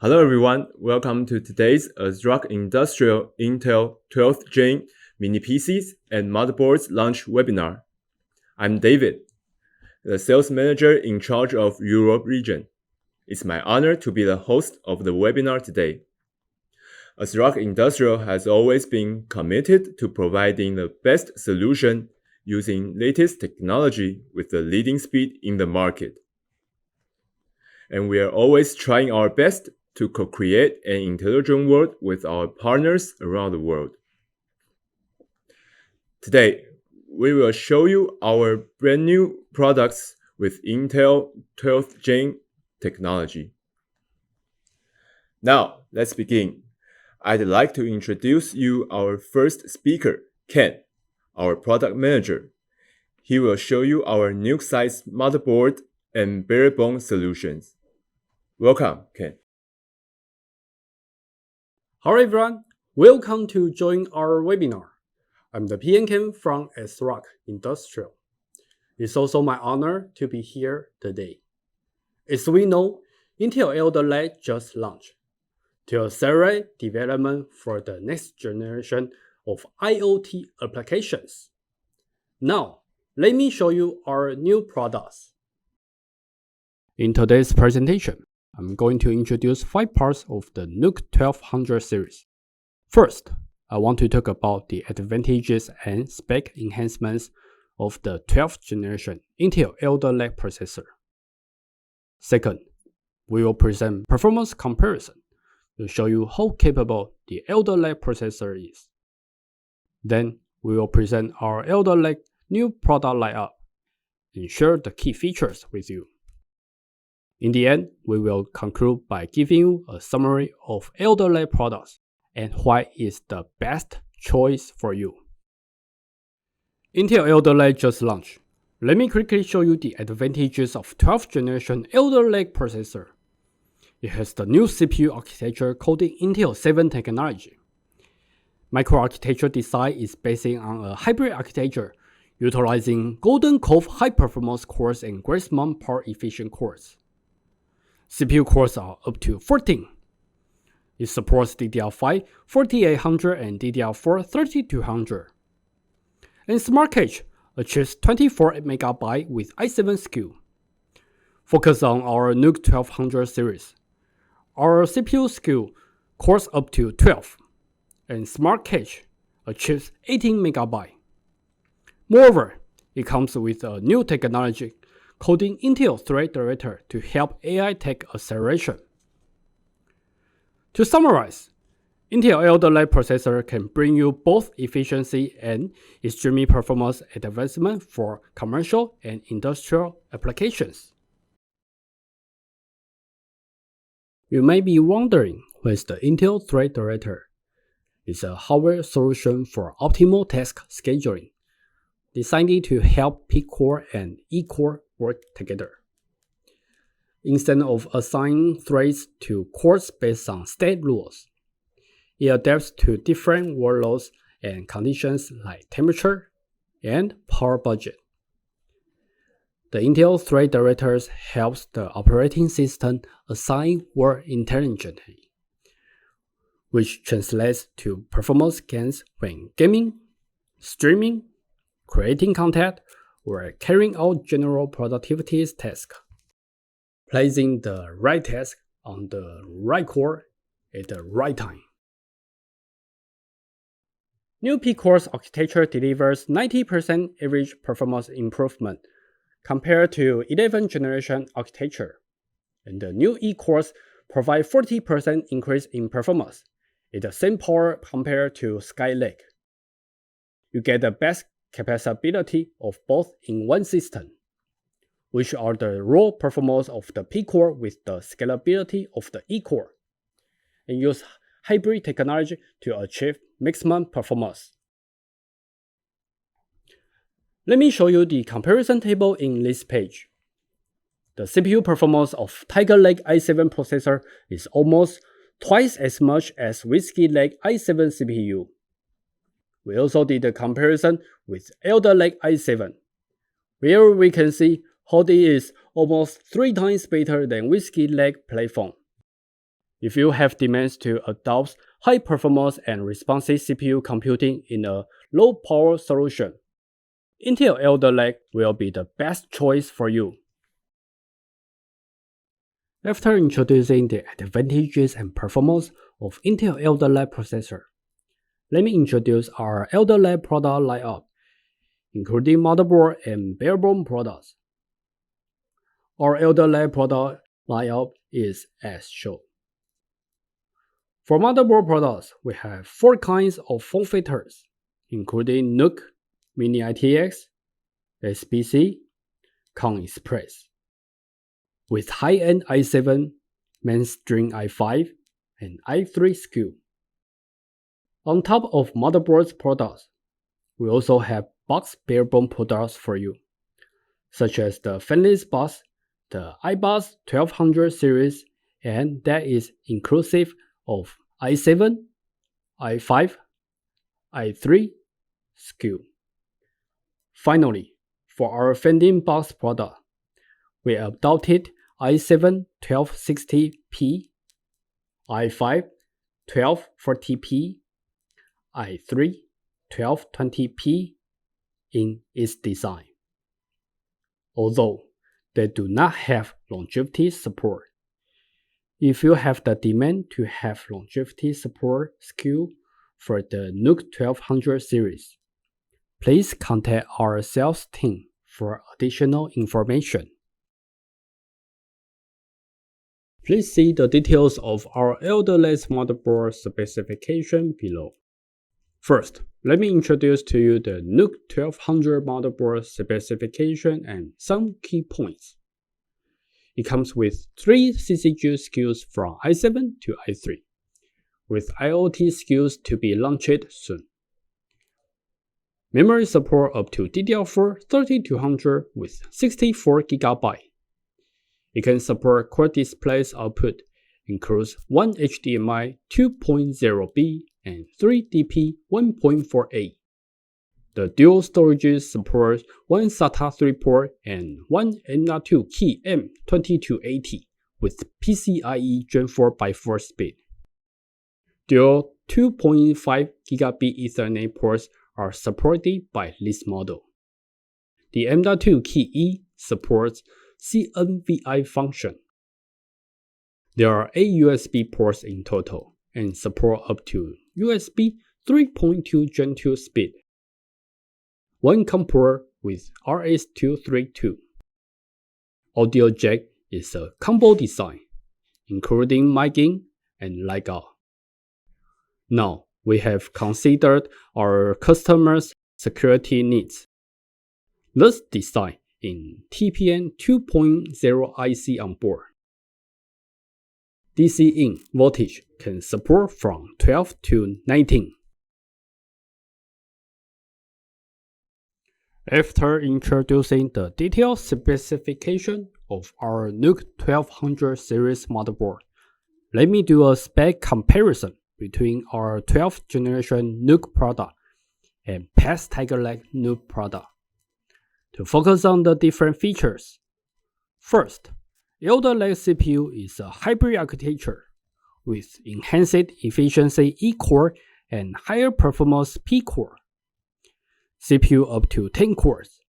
Hello everyone, welcome to today's ASRock Industrial Intel 12th Gen Mini PCs and Motherboards launch webinar. I'm David, the sales manager in charge of Europe region. It's my honor to be the host of the webinar today. ASRock Industrial has always been committed to providing the best solution using latest technology with the leading speed in the market. And we are always trying our best to co-create an intelligent world with our partners around the world. Today, we will show you our brand new products with Intel 12th Gen technology. Now, let's begin. I'd like to introduce you our first speaker, Ken, our product manager. He will show you our nuke-size motherboard and barebone solutions. Welcome, Ken. Hello everyone, welcome to join our webinar. I'm the PM Ken from ASRock Industrial. It's also my honor to be here today. As we know, Intel Alder Lake just launched to accelerate development for the next generation of IoT applications. Now, let me show you our new products. In today's presentation, I'm going to introduce 5 parts of the NUC 1200 series. First, I want to talk about the advantages and spec enhancements of the 12th generation Intel Alder Lake processor. Second, we will present performance comparison to show you how capable the Alder Lake processor is. Then, we will present our Alder Lake new product lineup and share the key features with you. In the end, we will conclude by giving you a summary of Alder Lake products and why it's the best choice for you. Intel Alder Lake just launched. Let me quickly show you the advantages of 12th generation Alder Lake processor. It has the new CPU architecture coding Intel 7 technology. Microarchitecture design is based on a hybrid architecture utilizing Golden Cove high-performance cores and Grace Mount power-efficient cores. CPU cores are up to 14. It supports DDR5 4800 and DDR4 3200. And Smart Cache achieves 24 MB with i7 SKU. Focus on our NUC 1200 series. Our CPU SKU cores up to 12, and Smart Cache achieves 18 MB. Moreover, it comes with a new technology coding Intel Thread Director to help AI tech acceleration. To summarize, Intel Alder Lake processor can bring you both efficiency and extreme performance advancement for commercial and industrial applications. You may be wondering what is the Intel Thread Director. It's a hardware solution for optimal task scheduling, designed to help P-core and E-core work together. Instead of assigning threads to cores based on state rules, it adapts to different workloads and conditions like temperature and power budget. The Intel Thread Director helps the operating system assign work intelligently, which translates to performance gains when gaming, streaming, creating content, or carrying out general productivity tasks. Placing the right task on the right core at the right time. New P-Core's architecture delivers 90% average performance improvement compared to 11th generation architecture, and the new E-cores provide 40% increase in performance at the same power compared to Skylake. You get the best capability of both in one system, which are the raw performance of the P-core with the scalability of the E-core, and use hybrid technology to achieve maximum performance. Let me show you the comparison table in this page. The CPU performance of Tiger Lake i7 processor is almost twice as much as Whiskey Lake i7 CPU. We also did a comparison with Alder Lake i7, where we can see how it is almost 3 times better than Whiskey Lake platform. If you have demands to adopt high performance and responsive CPU computing in a low power solution, Intel Alder Lake will be the best choice for you. After introducing the advantages and performance of Intel Alder Lake processor, let me introduce our Alder Lake product lineup, including motherboard and barebone products. Our Alder Lake product lineup is as shown. For motherboard products, we have 4 kinds of form factors, including NUC, Mini ITX, SBC, Con Express, with high-end i7, mainstream i5, and i3 SKU. On top of motherboards products, we also have box barebone products for you, such as the fanless box, the iBOX 1200 series, and that is inclusive of i7, i5, i3 SKU. Finally, for our fending box product, we adopted i7 1260p, i5 1240p, i3 1220p in its design. Although they do not have longevity support, if you have the demand to have longevity support SKU for the NUC 1200 series, please contact our sales team for additional information. Please see the details of our Alder Lake motherboard specification below. First, let me introduce to you the NUC 1200 motherboard specification and some key points. It comes with 3 CCG SKUs from i7 to i3, with IoT SKUs to be launched soon. Memory support up to DDR4 3200 with 64GB. It can support quad displays output, includes 1 HDMI 2.0B and 3 DP 1.4a. The dual storage supports 1 SATA 3 port and 1 M.2 key M2280 with PCIe Gen 4x4 speed. Dual 2.5 Gb Ethernet ports are supported by this model. The M.2 key E supports CMVI function. There are 8 USB ports in total and support up to USB 3.2 Gen 2 speed. 1 COM port with RS-232. Audio jack is a combo design, including mic in and light out. Now, we have considered our customers' security needs. Let's design in TPM 2.0 IC on board. DC in voltage can support from 12 to 19. After introducing the detailed specification of our NUC 1200 series motherboard, let me do a spec comparison between our 12th generation NUC product and past Tiger Lake NUC product, to focus on the different features. First, Alder Lake CPU is a hybrid architecture with enhanced efficiency E-core and higher performance P-core. CPU up to 10 cores.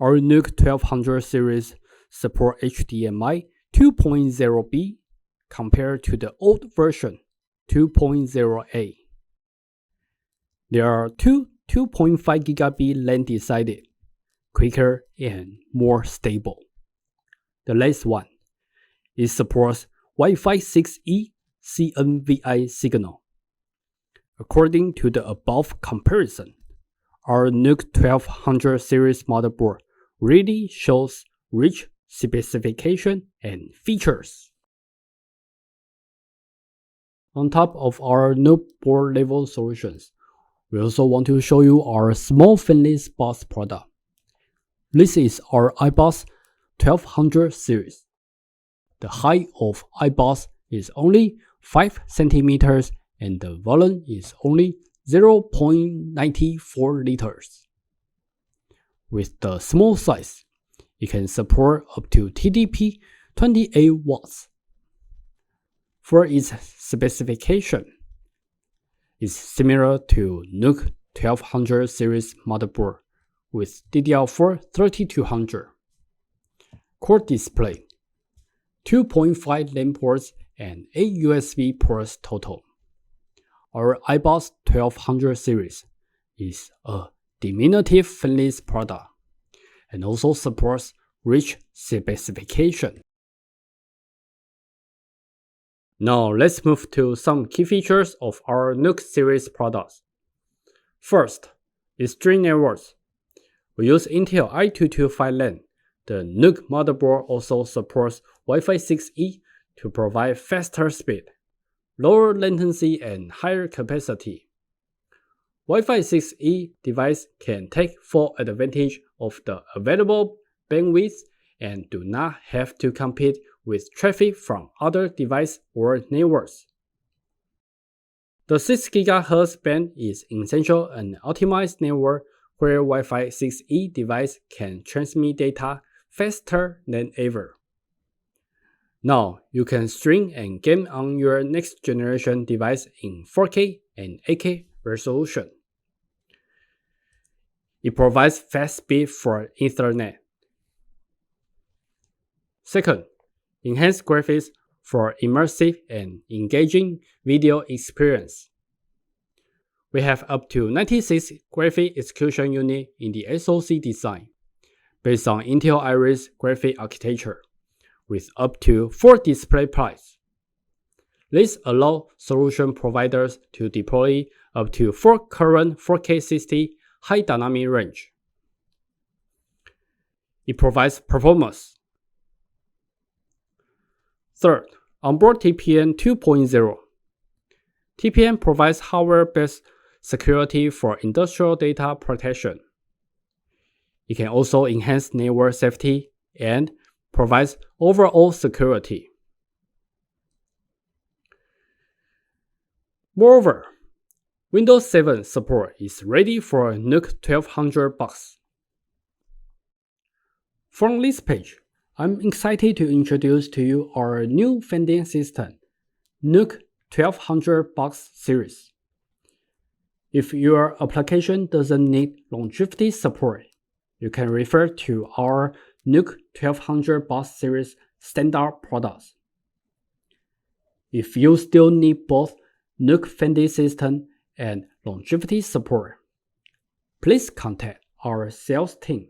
Our NUC 1200 series support HDMI 2.0B compared to the old version 2.0A. There are two 2.5 Gb LAN decided, quicker and more stable. The last one, it supports Wi-Fi 6E CMVI signal. According to the above comparison, our NUC 1200 series motherboard really shows rich specification and features. On top of our NUC board level solutions, we also want to show you our small fanless box product. This is our iBOX 1200 series. The height of iBOX is only 5 cm and the volume is only 0.94 liters. With the small size, it can support up to TDP 28 watts. for its specification, is similar to NUC 1200 series motherboard with DDR4 3200. Core display, 2.5 LAN ports and 8 USB ports total. Our iBOX 1200 series is a diminutive fanless product and also supports rich specification. Now let's move to some key features of our NUC series products. First, extreme networks. We use Intel i225 LAN. The NUC motherboard also supports Wi-Fi 6E to provide faster speed, lower latency and higher capacity. Wi-Fi 6E device can take full advantage of the available bandwidth and do not have to compete with traffic from other devices or networks. The 6 GHz band is essential and optimized network where Wi-Fi 6E device can transmit data faster than ever. Now you can stream and game on your next generation device in 4K and 8K resolution. It provides fast speed for Ethernet. Second, enhanced graphics for immersive and engaging video experience. We have up to 96 graphic execution units in the SoC design, based on Intel Iris graphic architecture, with up to 4 display pipes. This allows solution providers to deploy up to 4 current 4K 60 high dynamic range. It provides performance. Third, onboard TPM 2.0. TPM provides hardware-based security for industrial data protection. It can also enhance network safety and provides overall security. Moreover, Windows 7 support is ready for NUC 1200 box. From this page, I'm excited to introduce to you our new vending system, NUC 1200 box series. If your application doesn't need longevity support, you can refer to our NUC 1200 box series standard products. If you still need both NUC vending system and longevity support, please contact our sales team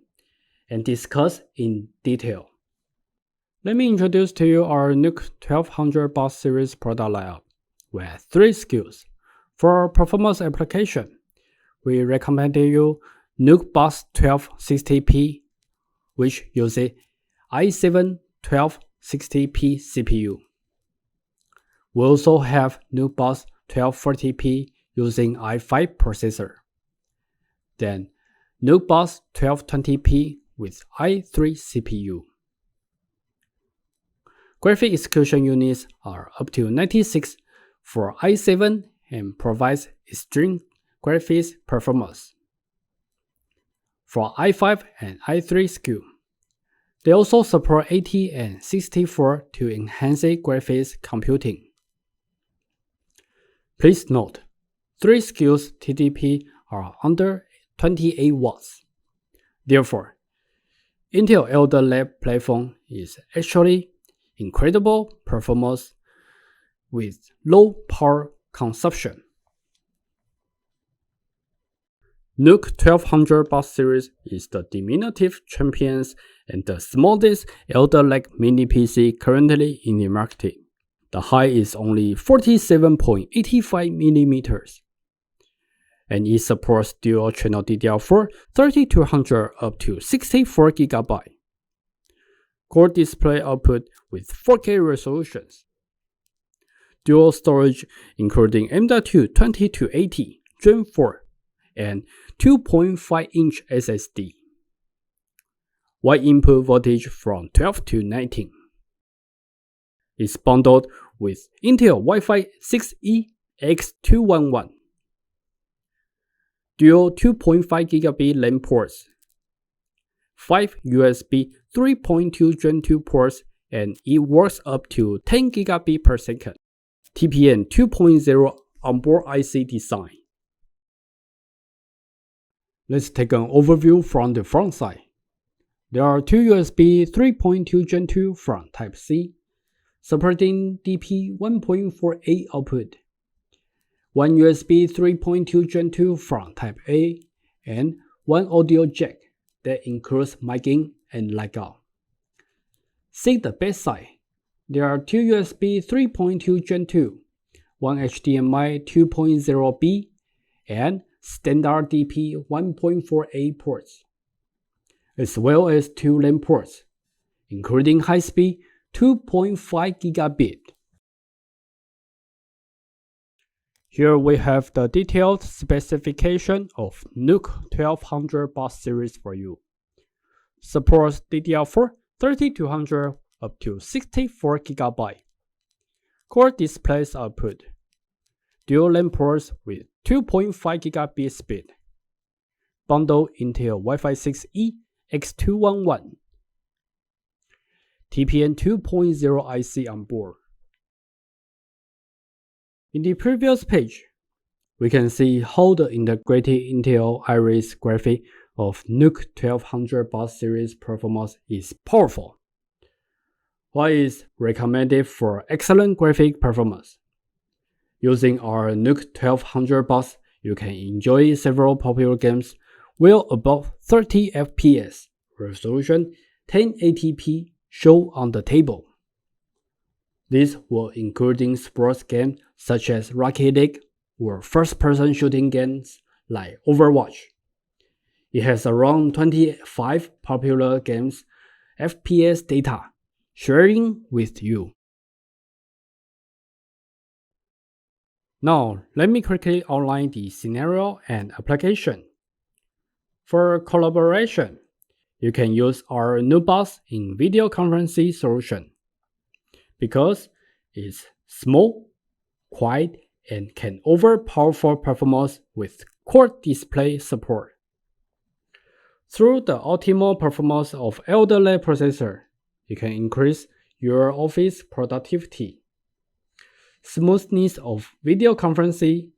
and discuss in detail. Let me introduce to you our NUC 1200 box series product lineup. We have 3 SKUs. For performance application, we recommend you NUC box 1260p, which uses i7 1260p CPU. We also have NUC box 1240p using i5 processor. Then NUC box 1220p with i3 CPU. Graphic execution units are up to 96 for i7 and provides extreme graphics performance. For i5 and i3 SKU, they also support 80 and 64 to enhance graphics computing. Please note, 3 SKUs TDP are under 28 watts. Therefore, Intel Elder Lab platform is actually incredible performance with low power consumption. NUC 1200 box series is the Diminutive Champions and the smallest Elder Lake mini PC currently in the market. The height is only 47.85mm, and it supports dual channel DDR4 3200 up to 64GB. Core display output with 4K resolutions. Dual storage including M.2 20-80 Gen 4 and 2.5-inch SSD. Wide input voltage from 12 to 19. It's bundled with Intel Wi-Fi 6E X211. Dual 2.5GB LAN ports. 5 USB 3.2 Gen 2 ports, and it works up to 10 GB per second. TPN 2.0 onboard IC design. Let's take an overview from the front side. There are two USB 3.2 Gen 2 from Type-C, supporting DP 1.48 output, one USB 3.2 Gen 2 from Type-A, and one audio jack that includes mic in and mic out. See the back side. There are two USB 3.2 Gen 2, one HDMI 2.0B, and standard DP 1.48 ports, as well as two LAN ports, including high-speed 2.5 gigabit. Here we have the detailed specification of NUC 1200 bus series for you. Supports DDR4 3200 up to 64 GB. Core displays output. Dual LAN ports with 2.5 gigabit speed. Bundle Intel Wi-Fi 6E X211. TPN 2.0 IC on board. In the previous page, we can see how the integrated Intel Iris graphic of NUC 1200 bus series performance is powerful. Why is recommended for excellent graphic performance? Using our NUC 1200 bus, you can enjoy several popular games well above 30 FPS, resolution 1080p shown on the table. This will including sports games such as Rocket League or first-person shooting games like Overwatch. It has around 25 popular games FPS data sharing with you. Now, let me quickly outline the scenario and application. For collaboration, you can use our NUC bus in video conferencing solution because it's small, quiet, and can offer powerful performance with quad display support. Through the optimal performance of ADL-S processor, you can increase your office productivity, smoothness of video conferencing,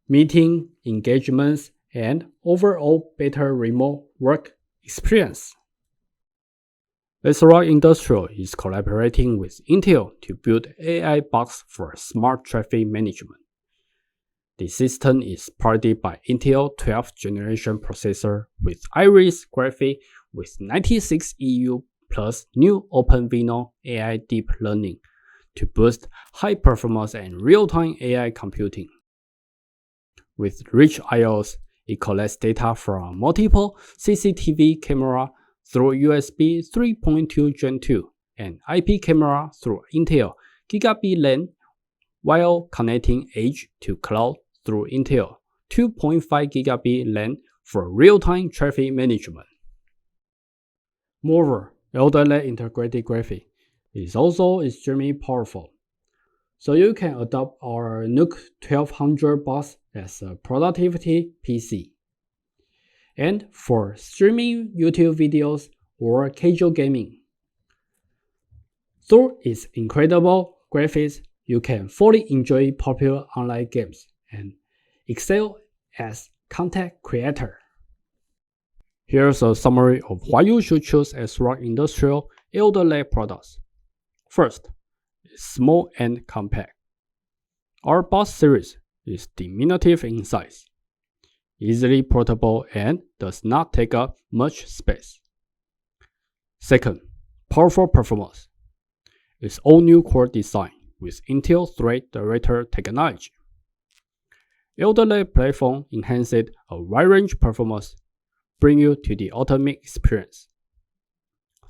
meeting engagements, and overall better remote work experience. ASRock Industrial is collaborating with Intel to build iBOX for smart traffic management. The system is powered by Intel 12th generation processor with Iris graphic with 96 EU plus new OpenVINO AI deep learning to boost high performance and real-time AI computing. With rich IOs, it collects data from multiple CCTV camera through USB 3.2 Gen 2 and IP camera through Intel Gigabit LAN while connecting edge to cloud through Intel 2.5 Gigabit LAN for real-time traffic management. Moreover, ADL-S integrated graphic is also extremely powerful, so you can adopt our NUC 1200 bus as a productivity PC. And for streaming YouTube videos or casual gaming. Through its incredible graphics, you can fully enjoy popular online games and excel as content creator. Here's a summary of why you should choose ASRock Industrial ADL-S products. First, it's small and compact. Our bus series is diminutive in size, easily portable, and does not take up much space. Second, powerful performance. It's all new core design with Intel Threadripper technology. ADL-S platform enhances a wide range performance, bring you to the ultimate experience.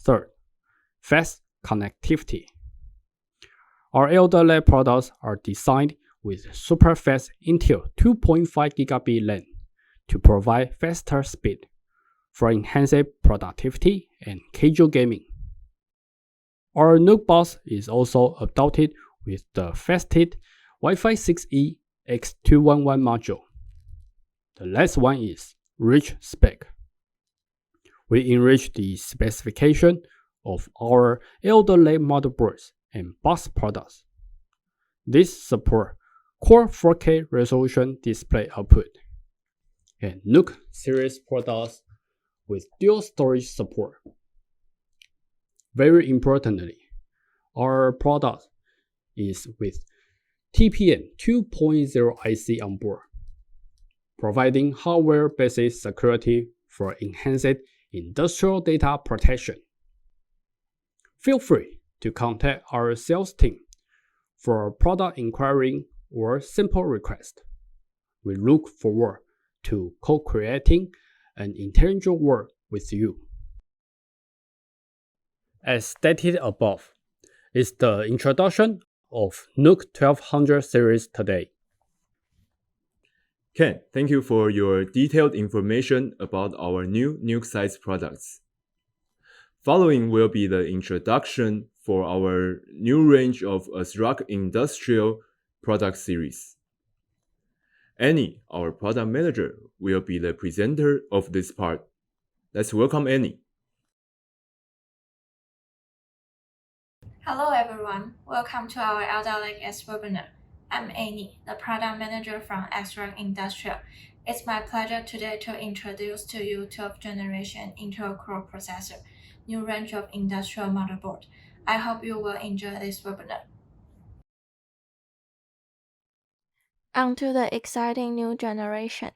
Third, fast connectivity. Our ADL-S products are designed with super fast Intel 2.5 Gigabit LAN to provide faster speed for enhanced productivity and casual gaming. Our NUC bus is also adopted with the fastest Wi-Fi 6E X211 module. The last one is rich spec. We enrich the specification of our ADL-S motherboards and bus products. This support Core 4K resolution display output and NUC series products with dual storage support. Very importantly, our product is with TPM 2.0 IC on board, providing hardware-based security for enhanced industrial data protection. Feel free to contact our sales team for product inquiry or simple request. We look forward to co-creating an intelligent world with you. As stated above, is the introduction of NUC 1200 series today. Ken, thank you for your detailed information about our new NUC size products. Following will be the introduction for our new range of ASRock industrial product series. Annie, our product manager, will be the presenter of this part. Let's welcome Annie. Hello everyone, welcome to our ADL-S webinar. I'm Annie, the product manager from ASRock Industrial. It's my pleasure today to introduce to you 12th generation Intel Core processor, new range of industrial motherboard. I hope you will enjoy this webinar. Onto the exciting new generation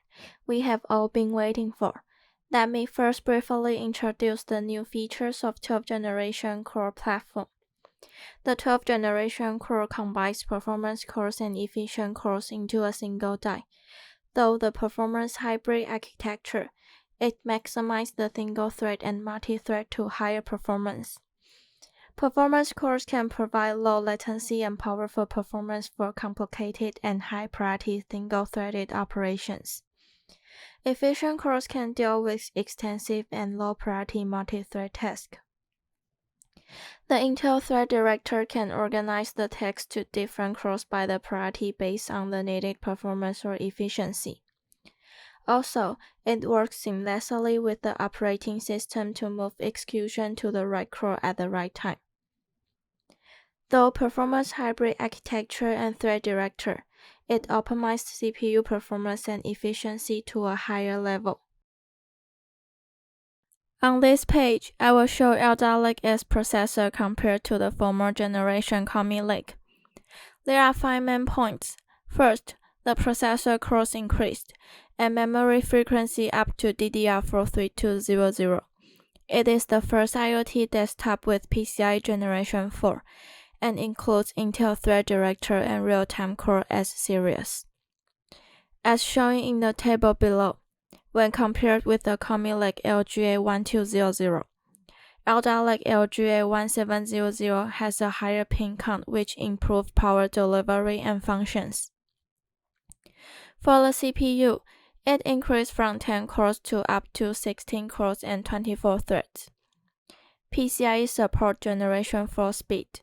we have all been waiting for. Let me first briefly introduce the new features of 12th generation Core platform. The 12th generation Core combines performance cores and efficient cores into a single die. Though the performance hybrid architecture, it maximizes the single thread and multi-thread to higher performance. Performance cores can provide low latency and powerful performance for complicated and high-priority single-threaded operations. Efficient cores can deal with extensive and low-priority multi-thread tasks. The Intel Thread Director can organize the text to different cores by the priority based on the needed performance or efficiency. Also, it works seamlessly with the operating system to move execution to the right core at the right time. Though performance hybrid architecture and thread director, it optimized CPU performance and efficiency to a higher level. On this page, I will show ASRock processor compared to the former generation Common Lake. There are 5 main points. First, the processor cores increased, and memory frequency up to DDR4 3200. It is the first IoT desktop with PCI Generation 4, and includes Intel Thread Director and Real-Time Core S series. As shown in the table below, when compared with the Common Lake LGA 1200, ASRock LGA 1700 has a higher pin count which improves power delivery and functions. For the CPU, it increased from 10 cores to up to 16 cores and 24 threads. PCIe support Generation 4 speed.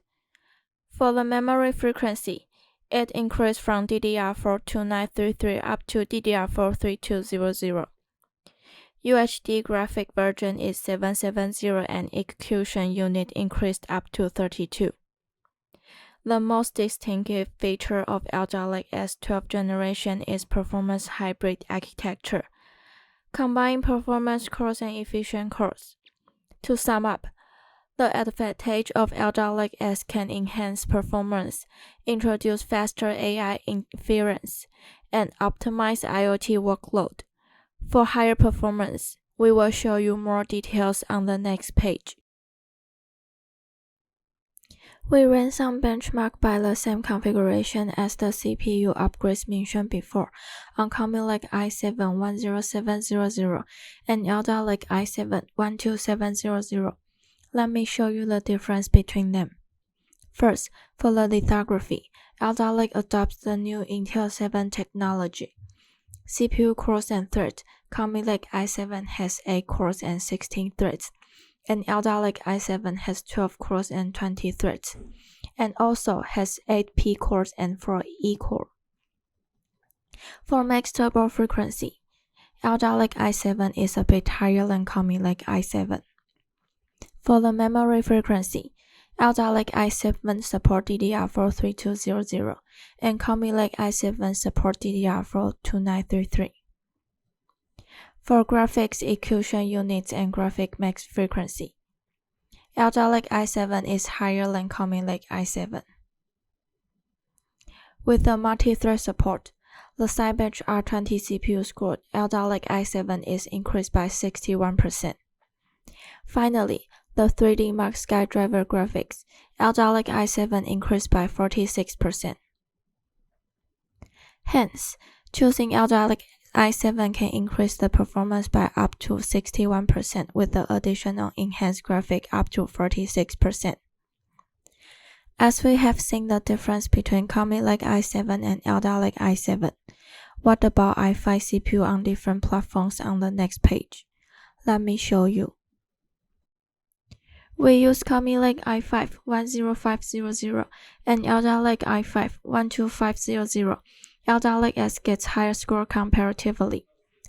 For the memory frequency, it increased from DDR4 2933 up to DDR4 3200. UHD graphic version is 770 and execution unit increased up to 32. The most distinctive feature of ASRock 12th generation is performance hybrid architecture, combining performance cores and efficient cores. To sum up, the advantage of ASRock can enhance performance, introduce faster AI inference, and optimize IoT workload. For higher performance, we will show you more details on the next page. We ran some benchmark by the same configuration as the CPU upgrades mentioned before on Common Lake i7 10700 and ASRock i7 12700. Let me show you the difference between them. First, for the lithography, ASRock adopts the new Intel 7 technology. CPU cores and threads, Common Lake i7 has 8 cores and 16 threads, and ASRock i7 has 12 cores and 20 threads, and also has 8 P cores and 4 E core. For max turbo frequency, ASRock i7 is a bit higher than Common Lake i7. For the memory frequency, Alder Lake i7 support DDR4 3200, and Common Lake i7 support DDR4 2933. For graphics execution units and graphic max frequency, Alder Lake i7 is higher than Common Lake i7. With the multi-thread support, the Cinebench R20 CPU score Alder Lake i7 is increased by 61%. Finally, the 3D Mark SkyDriver graphics Alder Lake i7 increased by 46%. Hence, choosing Alder Lake i7 can increase the performance by up to 61% with the additional enhanced graphic up to 46%. As we have seen the difference between Common Lake i7 and Alder Lake i7, what about i5 CPU on different platforms on the next page? Let me show you. We use Common Lake i5 10500 and Alder Lake i5 12500. Alder Lake S gets higher score comparatively.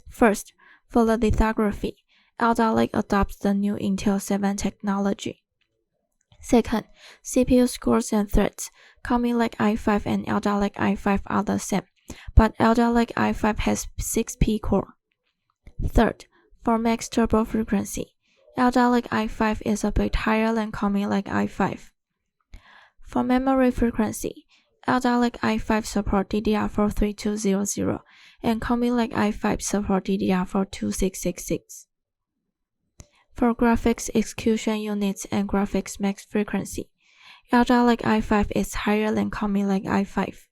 First, for the lithography, Alder Lake adopts the new Intel 7 technology. Second, CPU scores and threads. Common Lake i5 and Alder Lake i5 are the same, but Alder Lake i5 has 6P core. Third, for max turbo frequency, Alder Lake i5 is a bit higher than Common Lake i5. For memory frequency, Alder Lake i5 support DDR4 3200 and Common Lake i5 support DDR4 2666. For graphics execution units and graphics max frequency, Alder Lake i5 is higher than Common Lake i5.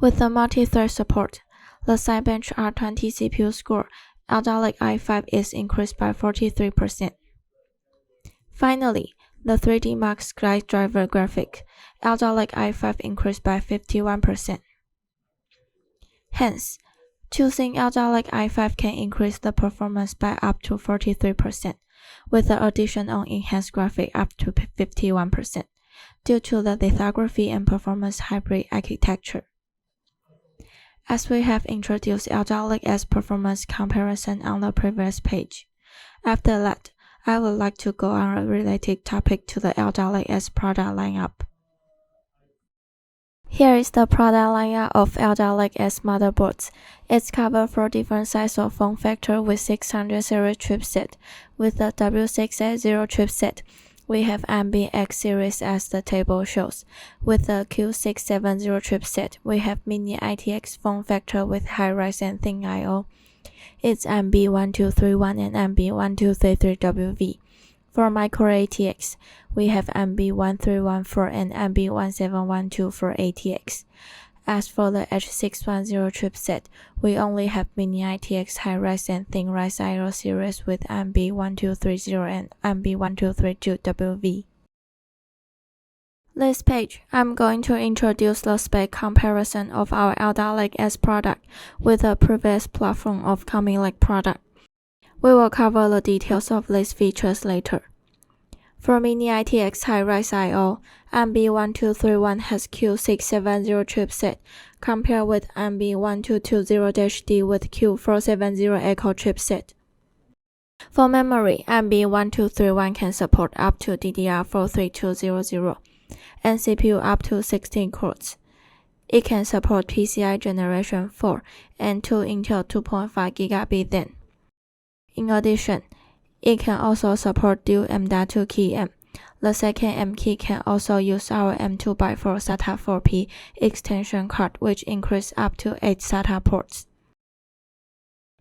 With the multi-thread support, the Cinebench R20 CPU score Alder Lake i5 is increased by 43%. Finally, the 3D Mark SkyDriver graphic Alder Lake i5 increased by 51%. Hence, choosing Alder Lake i5 can increase the performance by up to 43%, with the addition of enhanced graphic up to 51%, due to the lithography and performance hybrid architecture. As we have introduced Alder Lake S performance comparison on the previous page, after that, I would like to go on a related topic to the Alder Lake S product lineup. Here is the product lineup of Alder Lake S motherboards. It's covered 4 different sizes of form factor with 600 series chipset. With the W680 chipset, we have AMD X series as the table shows. With the Q670 chipset, we have Mini ITX form factor with high-rise and thin I/O. It's MB1231 and MB1233WV. For Micro ATX, we have MB1314 and MB1712 for ATX. As for the H610 chipset, we only have Mini ITX high-rise and thin-rise I/O series with MB1230 and MB1232WV. This page, I'm going to introduce the spec comparison of our Alder Lake S product with the previous platform of Common Lake product. We will cover the details of these features later. For Mini ITX high-rise I/O, MB1231 has Q670 chipset, compared with MB1220-D with Q470 Echo chipset. For memory, MB1231 can support up to DDR4 3200 and CPU up to 16 cores. It can support PCI Generation 4 and 2 Intel 2.5 Gb DIMM. In addition, it can also support dual M.2 key M. The second M key can also use our M2x4 SATA 4P extension card, which increases up to 8 SATA ports.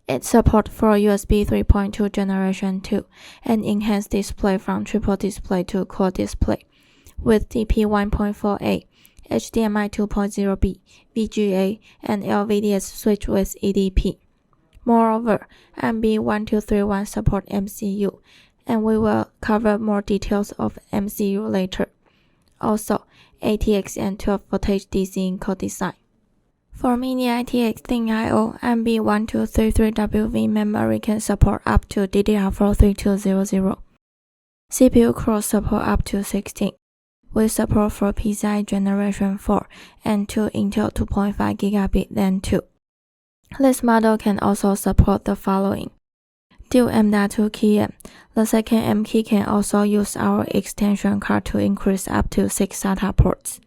It supports for USB 3.2 Generation 2 and enhanced display from triple display to quad display with DP 1.4a, HDMI 2.0b, VGA, and LVDS switch with EDP. Moreover, MB1231 supports MCU, and we will cover more details of MCU later. Also, ATX and 12-voltage DC encode design. For Mini ITX Thin I/O, MB1233WV memory can support up to DDR4 3200. CPU cores support up to 16, with support for PCI Generation 4 and 2 Intel 2.5 Gb DIMM 2. This model can also support the following: still M.2 key M. The second M key can also use our extension card to increase up to 6 SATA ports.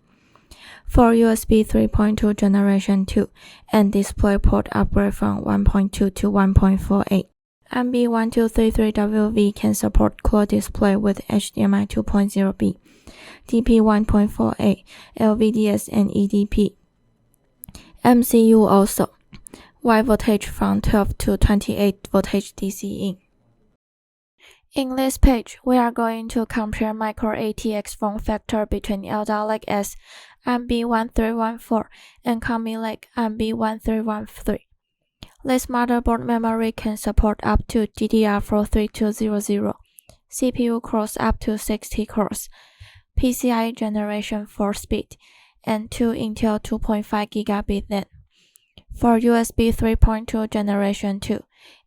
For USB 3.2 Generation 2 and DisplayPort upgrade from 1.2 to 1.48, MB1233WV can support Core Display with HDMI 2.0B, DP 1.48, LVDS and EDP. MCU also, wide voltage from 12 to 28 voltage DC in. In this page, we are going to compare micro ATX form factor between ASRock MB1314 and Common Lake MB1313. This motherboard memory can support up to DDR4 3200, CPU cores up to 60 cores, PCIe Generation 4 speed, and 2 Intel 2.5 gigabit LAN. For USB 3.2 Generation 2,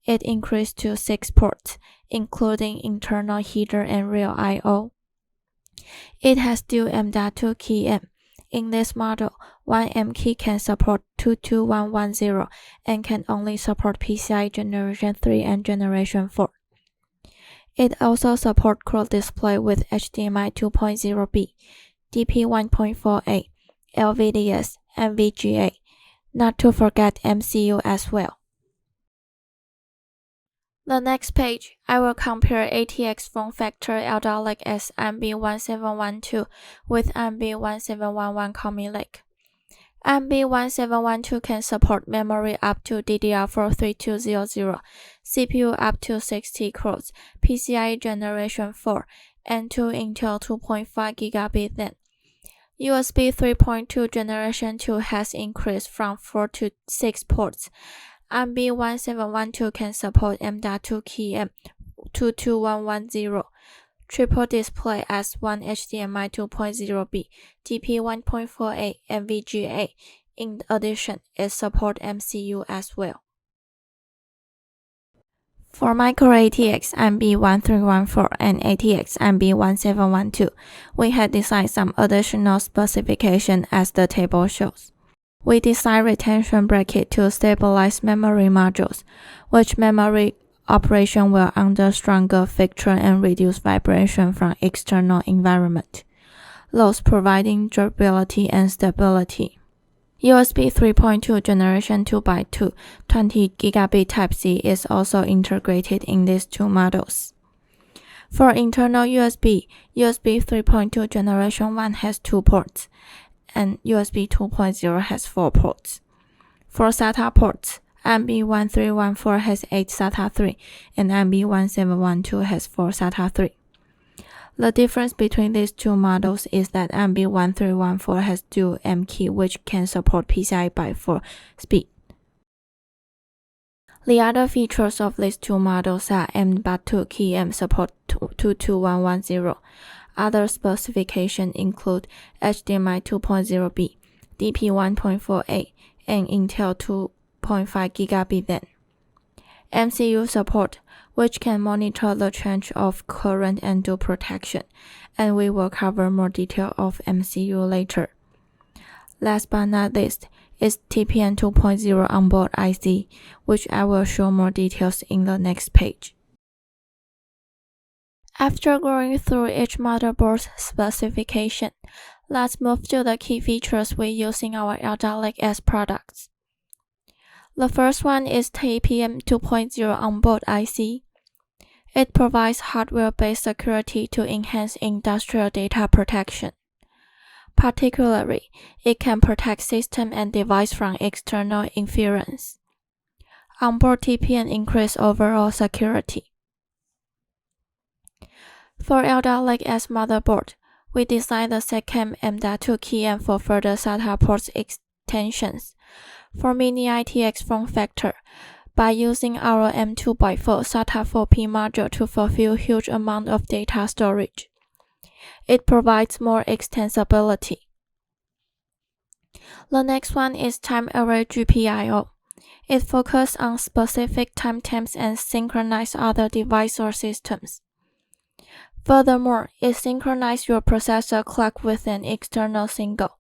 it increased to 6 ports, including internal header and real I/O. It has dual M.2 key M. In this model, one M key can support 22110 and can only support PCIe Generation 3 and Generation 4. It also supports Core Display with HDMI 2.0B, DP 1.48, LVDS, and VGA, not to forget MCU as well. The next page, I will compare ATX form factor ASRock MB1712 with MB1711 Common Lake. MB1712 can support memory up to DDR4 3200, CPU up to 60 cores, PCIe Generation 4, and 2 Intel 2.5 gigabit LAN. USB 3.2 Generation 2 has increased from 4 to 6 ports. MB1712 can support M.2 key M 22110, triple display as 1 HDMI 2.0B, DP 1.48, and VGA. In addition, it supports MCU as well. For micro ATX MB1314 and ATX MB1712, we had designed some additional specifications as the table shows. We designed retention bracket to stabilize memory modules, which memory operation will under stronger friction and reduce vibration from external environment, thus providing durability and stability. USB 3.2 Generation 2x2 20 gigabit Type-C is also integrated in these two models. For internal USB 3.2 Generation 1 has 2 ports, and USB 2.0 has 4 ports. For SATA ports, MB1314 has 8 SATA 3 and MB1712 has 4 SATA 3. The difference between these two models is that MB1314 has dual M key which can support PCIe by 4 speed. The other features of these two models are M.2 key M support 22110. Other specifications include HDMI 2.0B, DP 1.48, and Intel 2.5 gigabit LAN. MCU support, which can monitor the change of current and do protection, and we will cover more detail of MCU later. Last but not least is TPM 2.0 onboard IC, which I will show more details in the next page. After going through each motherboard's specification, let's move to the key features we use in our ASRock S products. The first one is TPM 2.0 onboard IC. It provides hardware-based security to enhance industrial data protection. Particularly, it can protect system and device from external interference. Onboard TPM increases overall security. For ASRock S motherboard, we designed the second M.2 key M for further SATA port extensions. For mini ITX form factor, by using our M2x4 SATA 4P module to fulfill huge amount of data storage. It provides more extensibility. The next one is time array GPIO. It focuses on specific timestamps and synchronizes other devices or systems. Furthermore, it synchronizes your processor clock with an external signal.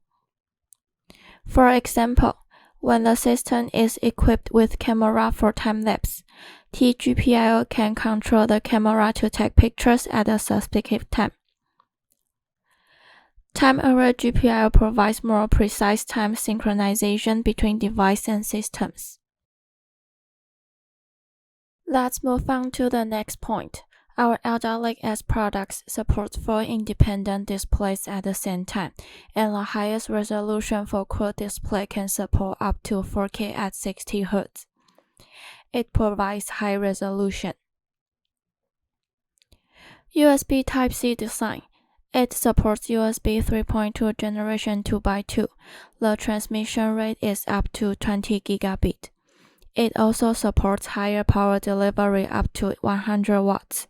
For example, when the system is equipped with camera for time-lapse, TGPIO can control the camera to take pictures at a specific time. Time-aware GPIO provides more precise time synchronization between devices and systems. Let's move on to the next point. Our ASRock products support 4 independent displays at the same time, and the highest resolution for quad display can support up to 4K at 60 Hz. It provides high resolution. USB Type-C design. It supports USB 3.2 generation 2x2. The transmission rate is up to 20 gigabit. It also supports higher power delivery up to 100 watts.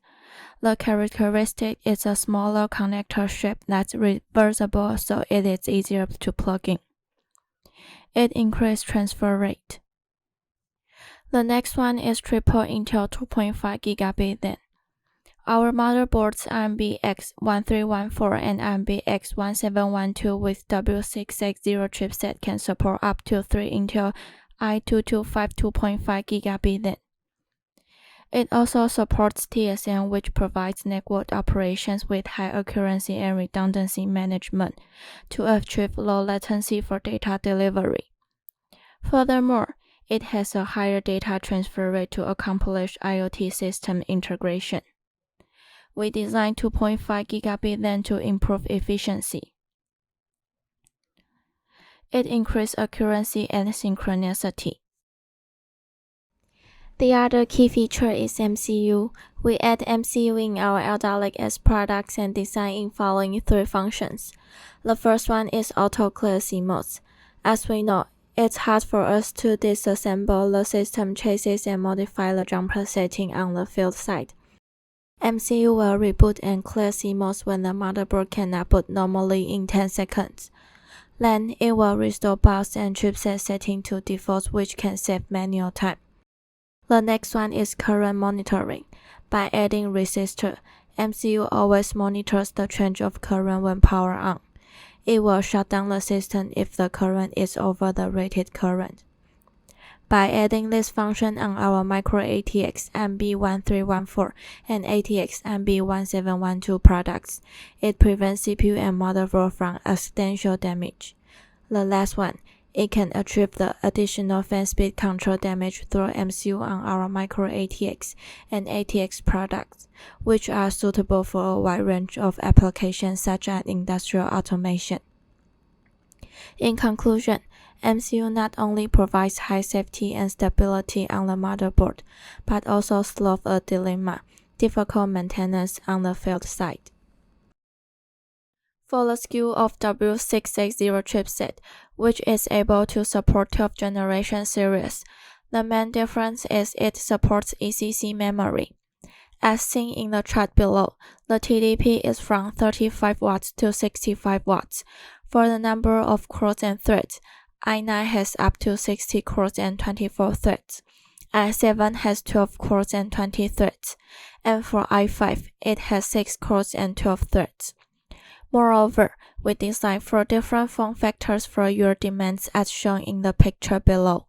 The characteristic is a smaller connector shape that's reversible, so it is easier to plug in. It increases transfer rate. The next one is triple Intel 2.5 gigabit LAN. Our motherboards AMBX1314 and AMBX1712 with W660 chipset can support up to 3 Intel i225 2.5 gigabit LAN. It also supports TSN, which provides network operations with high accuracy and redundancy management to achieve low latency for data delivery. Furthermore, it has a higher data transfer rate to accomplish IoT system integration. We designed 2.5 gigabit LAN to improve efficiency. It increases accuracy and synchronicity. The other key feature is MCU. We add MCU in our ASRock products and design in following 3 functions. The first one is auto clear CMOS. As we know, it's hard for us to disassemble the system chassis and modify the jumper setting on the field side. MCU will reboot and clear CMOS when the motherboard cannot boot normally in 10 seconds. Then it will restore BIOS and chipset setting to default, which can save manual time. The next one is current monitoring. By adding resistor, MCU always monitors the change of current when power on. It will shut down the system if the current is over the rated current. By adding this function on our micro ATX MB1314 and ATX MB1712 products, it prevents CPU and motherboard from accidental damage. The last one, it can achieve the additional fan speed control damage through MCU on our micro ATX and ATX products, which are suitable for a wide range of applications such as industrial automation. In conclusion, MCU not only provides high safety and stability on the motherboard, but also solves a dilemma, difficult maintenance on the field side. For the SKU of W660 chipset, which is able to support 12th generation series, the main difference is it supports ECC memory. As seen in the chart below, the TDP is from 35 watts to 65 watts. For the number of cores and threads, i9 has up to 60 cores and 24 threads. i7 has 12 cores and 20 threads. And for i5, it has 6 cores and 12 threads. Moreover, we designed 4 different form factors for your demands as shown in the picture below.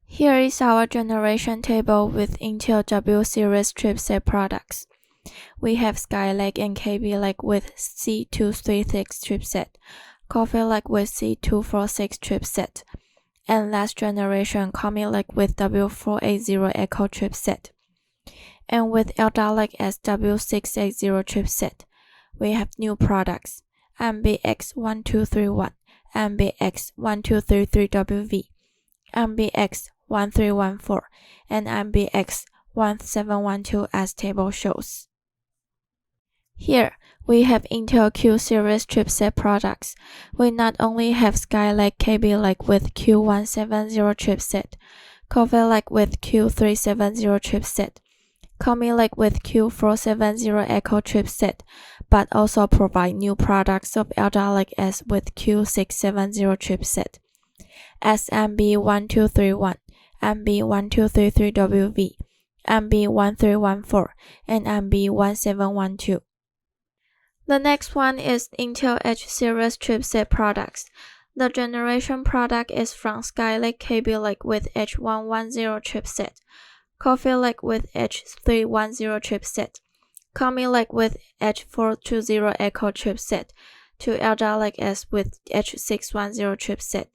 Here is our generation table with Intel W Series chipset products. We have Skylake and Kaby Lake with C236 chipset, Coffee Lake with C246 chipset, and last generation Commie Lake with W480 Echo chipset. And with ASRock W680 chipset, we have new products, MBX1231, MBX1233WV, MBX1314, and MBX1712 as table shows. Here, we have Intel Q series chipset products. We not only have Skylake Kaby Lake with Q170 chipset, Coffee Lake with Q370 chipset, Commie Lake with Q470 Echo chipset, but also provide new products of ASRock with Q670 chipset, SMB1231, MB1233WV, MB1314, and MB1712. The next one is Intel H series chipset products. The generation product is from Skylake Kaby Lake with H110 chipset, Coffee Lake with H310 chipset, Kami Lake with H420 Echo chipset, to Alder Lake S with H610 chipset,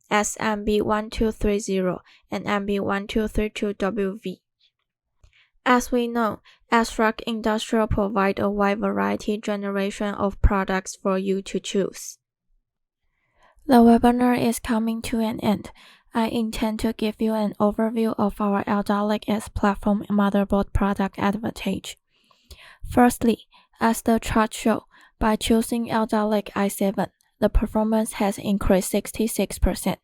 SMB1230 and MB1232WV. As we know, ASRock Industrial provide a wide variety generation of products for you to choose. The webinar is coming to an end. I intend to give you an overview of our Alder Lake S platform motherboard product advantage. Firstly, as the chart shows, by choosing Alder Lake i7, the performance has increased 66%.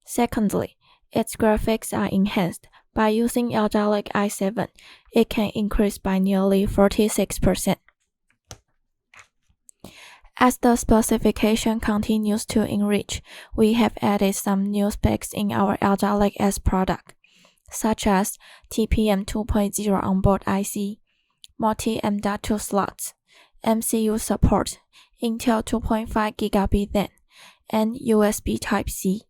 Secondly, its graphics are enhanced. By using Alder Lake i7, it can increase by nearly 46%. As the specification continues to enrich, we have added some new specs in our Alder Lake S product, such as TPM 2.0 onboard IC, multi-M.2 slots, MCU support, Intel 2.5 Gb LAN, and USB Type-C.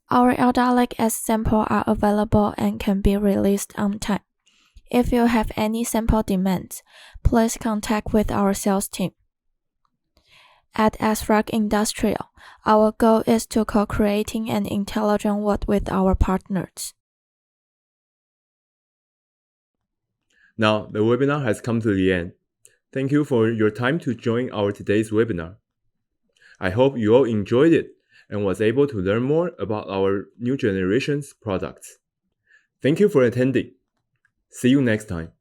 Our Alder Lake S samples are available and can be released on time. If you have any sample demands, please contact with our sales team. At ASRock Industrial, our goal is to co-creating an intelligent world with our partners. Now, the webinar has come to the end. Thank you for your time to join our today's webinar. I hope you all enjoyed it and was able to learn more about our new generation's products. Thank you for attending. See you next time.